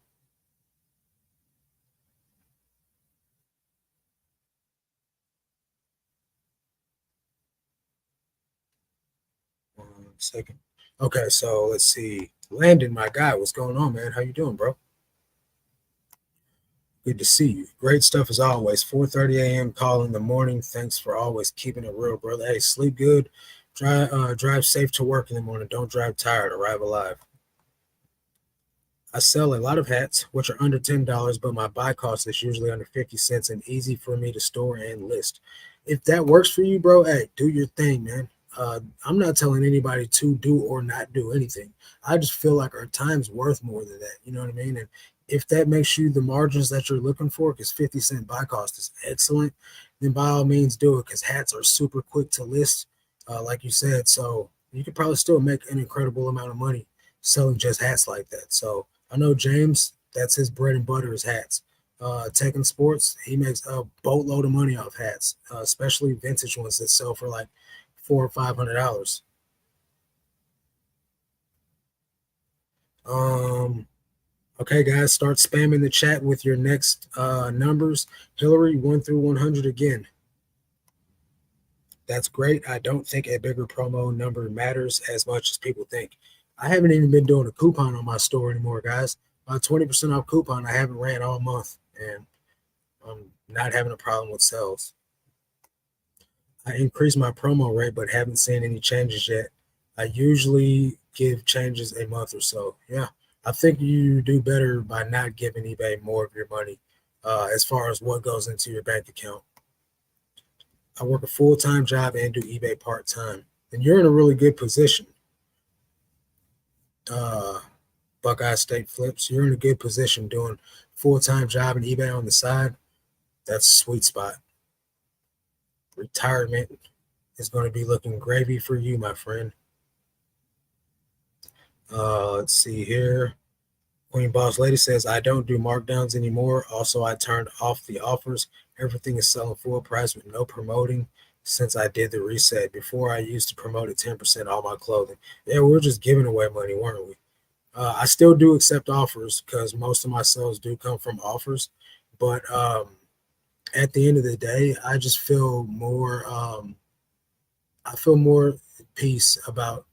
One second. Okay, so let's see. Landon, my guy, what's going on, man? How you doing, bro? Good to see you. Great stuff as always. 4:30 a.m. call in the morning. Thanks for always keeping it real, brother. Hey, sleep good. Drive safe to work in the morning. Don't drive tired. Arrive alive. I sell a lot of hats, which are under $10, but my buy cost is usually under 50 cents and easy for me to store and list. If that works for you, bro, hey, do your thing, man. I'm not telling anybody to do or not do anything. I just feel like our time's worth more than that. You know what I mean? And if that makes you the margins that you're looking for, because 50-cent buy cost is excellent, then by all means do it because hats are super quick to list, like you said. So you could probably still make an incredible amount of money selling just hats like that. So I know James, that's his bread and butter is hats. Tekken Sports. He makes a boatload of money off hats, especially vintage ones that sell for like $400 or $500. Um, okay, guys, start spamming the chat with your next numbers. Hillary, 1 through 100 again. That's great. I don't think a bigger promo number matters as much as people think. I haven't even been doing a coupon on my store anymore, guys. 20% off coupon I haven't ran all month, and I'm not having a problem with sales. I increased my promo rate, but haven't seen any changes yet. I usually give changes a month or so. Yeah, I think you do better by not giving eBay more of your money as far as what goes into your bank account. I work a full-time job and do eBay part-time. And you're in a really good position. Uh, Buckeye State Flips, you're in a good position doing full-time job and eBay on the side. That's a sweet spot. Retirement is going to be looking gravy for you, my friend. Let's see here. Queen Boss Lady says, I don't do markdowns anymore. Also, I turned off the offers. Everything is selling full price with no promoting since I did the reset. Before, I used to promote at 10% all my clothing. Yeah, we are just giving away money, weren't we? I still do accept offers because most of my sales do come from offers. But at the end of the day, I just feel more, I feel more peace about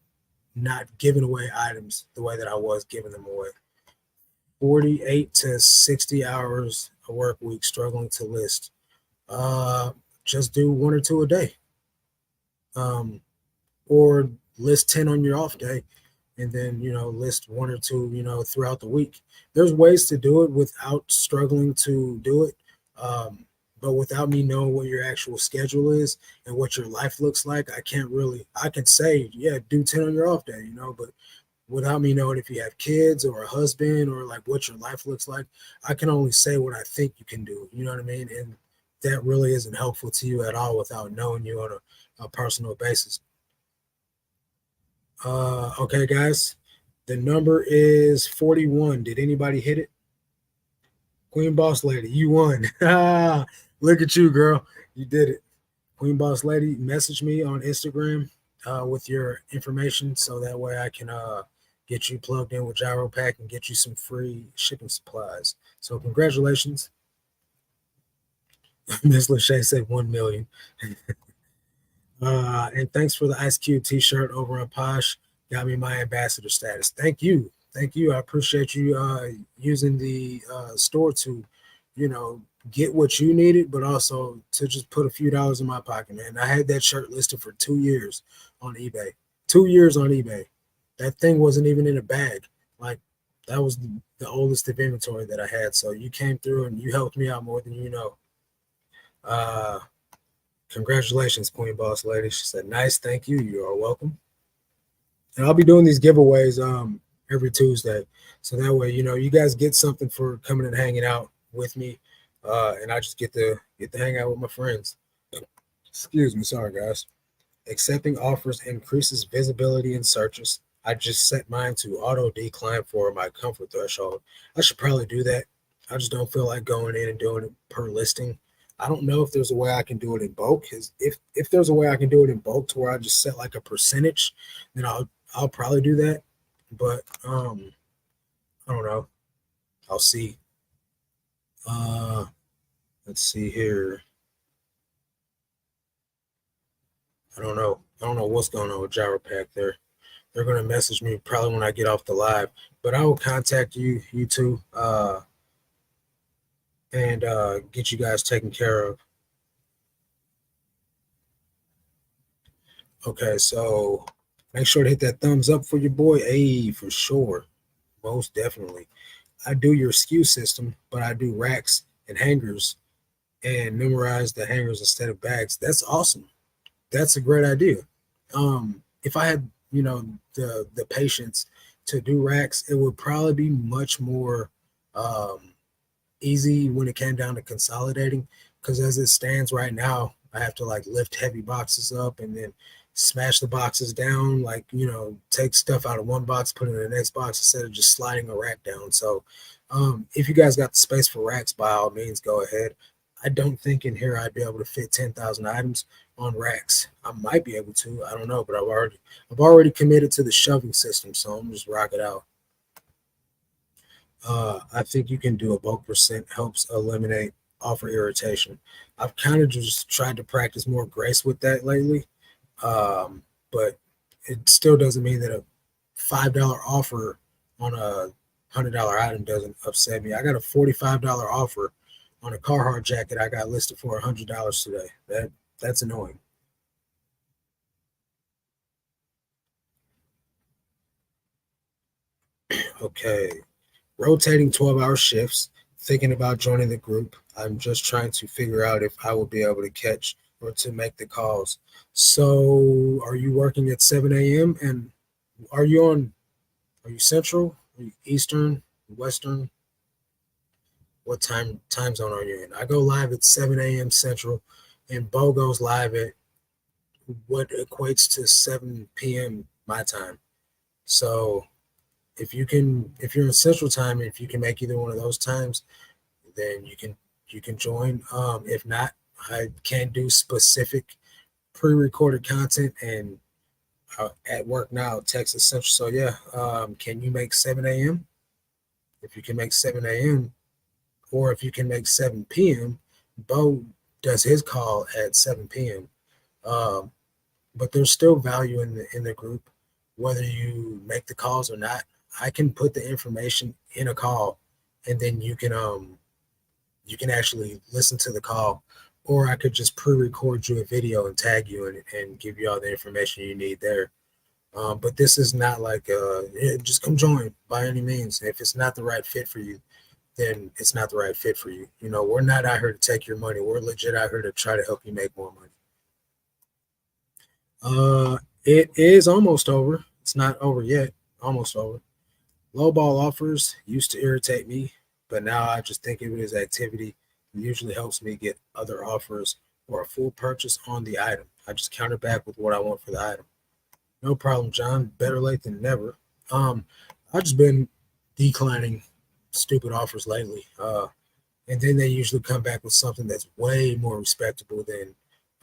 not giving away items the way that I was giving them away. 48 to 60 hours a work week struggling to list. Uh, just do 1 or 2 a day. Or list 10 on your off day and then, list 1 or 2, throughout the week. There's ways to do it without struggling to do it. But without me knowing what your actual schedule is and what your life looks like, I can say, yeah, do 10 on your off day, but without me knowing if you have kids or a husband or like what your life looks like, I can only say what I think you can do. You know what I mean? And that really isn't helpful to you at all without knowing you on a personal basis. Okay, guys, the number is 41. Did anybody hit it? Queen Boss Lady, you won. Look at you, girl. You did it. Queen Boss Lady, message me on Instagram with your information so that way I can get you plugged in with GyroPack and get you some free shipping supplies. So congratulations. Miss Lachey said 1 million. And thanks for the Ice Cube t-shirt over on Posh. Got me my ambassador status. Thank you. Thank you. I appreciate you using the store to, get what you needed, but also to just put a few dollars in my pocket, man. I had that shirt listed for 2 years on eBay. 2 years on eBay. That thing wasn't even in a bag. Like, that was the oldest of inventory that I had. So you came through and you helped me out more than you know. Congratulations, Queen Boss Lady. She said, nice, thank you. You are welcome. And I'll be doing these giveaways every Tuesday. So that way, you guys get something for coming and hanging out with me. And I just get to hang out with my friends. Excuse me, sorry guys. Accepting offers increases visibility in searches. I just set mine to auto decline for my comfort threshold. I should probably do that. I just don't feel like going in and doing it per listing. I don't know if there's a way I can do it in bulk. Because if there's a way I can do it in bulk to where I just set like a percentage, then I'll probably do that. But I don't know. I'll see. Let's see here. I don't know. I don't know what's going on with GyroPack there. They're going to message me probably when I get off the live, but I will contact you two, and get you guys taken care of. Okay, so make sure to hit that thumbs up for your boy. Hey, for sure. Most definitely. I do your SKU system, but I do racks and hangers and numerize the hangers instead of bags. That's awesome. That's a great idea. If I had, the patience to do racks, it would probably be much more easy when it came down to consolidating. Because as it stands right now, I have to like lift heavy boxes up and then smash the boxes down, like take stuff out of one box, put it in the next box instead of just sliding a rack down. So If you guys got the space for racks, by all means, go ahead. I don't think in here I'd be able to fit 10,000 items on racks. I might be able to. I don't know, but I've already committed to the shoving system, so I'm just rock it out. I think you can do a bulk percent helps eliminate offer irritation. I've kind of just tried to practice more grace with that lately, but it still doesn't mean that a $5 offer on a $100 item doesn't upset me. I got a $45 offer on a Carhartt jacket I got listed for $100 today. That's annoying. Okay, rotating 12-hour shifts. Thinking about joining the group. I'm just trying to figure out if I will be able to catch or to make the calls. So, are you working at 7 a.m. and are you on? Are you Central? Are you Eastern? Western? What time zone are you in? I go live at 7 a.m. Central, and Bo goes live at what equates to 7 p.m. my time. So if you're in Central Time, if you can make either one of those times, then you can join. If not, I can do specific pre-recorded content and at work now, Texas Central. So yeah, can you make 7 a.m.? If you can make 7 a.m. or if you can make 7 p.m., Bo does his call at 7 p.m. Um, but there's still value in the group, whether you make the calls or not. I can put the information in a call, and then you can actually listen to the call, or I could just pre-record you a video and tag you and give you all the information you need there. But this is not like just come join by any means. If it's not the right fit for you, then it's not the right fit for you. We're not out here to take your money. We're legit out here to try to help you make more money. It is almost over. It's not over yet. Almost over. Lowball offers used to irritate me, but now I just think of it as activity. It usually helps me get other offers or a full purchase on the item. I just counter back with what I want for the item. No problem, John. Better late than never. I've just been declining stupid offers lately. And then they usually come back with something that's way more respectable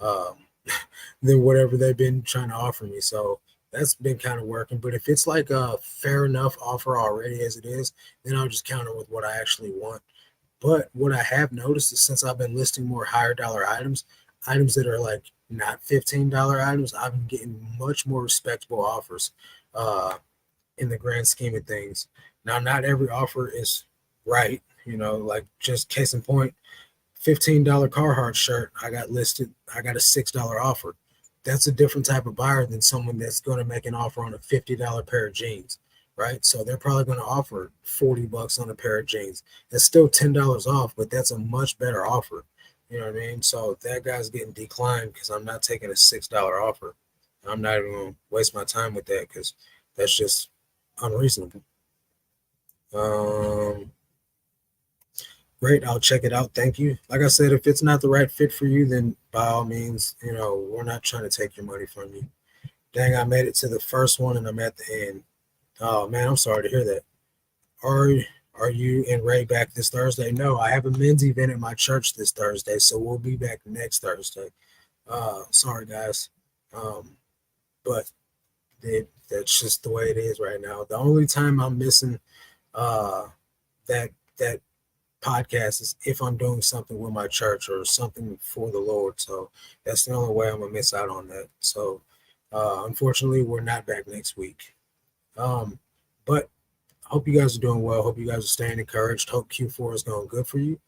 um, than whatever they've been trying to offer me. So that's been kind of working. But if it's like a fair enough offer already as it is, then I'll just counter with what I actually want. But what I have noticed is since I've been listing more higher dollar items that are like not $15 items, I've been getting much more respectable offers uh, in the grand scheme of things. Now, not every offer is right. Like just case in point, $15 Carhartt shirt I got listed. I got a $6 offer. That's a different type of buyer than someone that's going to make an offer on a $50 pair of jeans, right? So they're probably going to offer $40 on a pair of jeans. That's still $10 off, but that's a much better offer. You know what I mean? So that guy's getting declined because I'm not taking a $6 offer. I'm not even going to waste my time with that because that's just unreasonable. Um, Great. I'll check it out. Thank you. Like I said, if it's not the right fit for you, then by all means, we're not trying to take your money from you. Dang, I made it to the first one and I'm at the end. Oh man, I'm sorry to hear that. Are are you and Ray back this Thursday? No, I have a men's event at my church this Thursday, so we'll be back next Thursday. Sorry guys. Um, but that's just the way it is right now. The only time I'm missing uh that that podcast is if I'm doing something with my church or something for the Lord. So that's the only way I'm gonna miss out on that. So unfortunately, we're not back next week. But hope you guys are doing well. Hope you guys are staying encouraged. Hope Q4 is going good for you.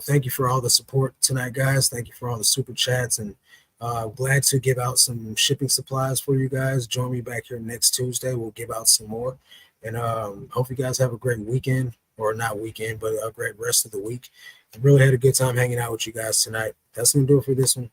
Thank you for all the support tonight, guys. Thank you for all the super chats and glad to give out some shipping supplies for you guys. Join me back here next Tuesday. We'll give out some more. And hope you guys have a great weekend, or not weekend, but a great rest of the week. I really had a good time hanging out with you guys tonight. That's going to do it for this one.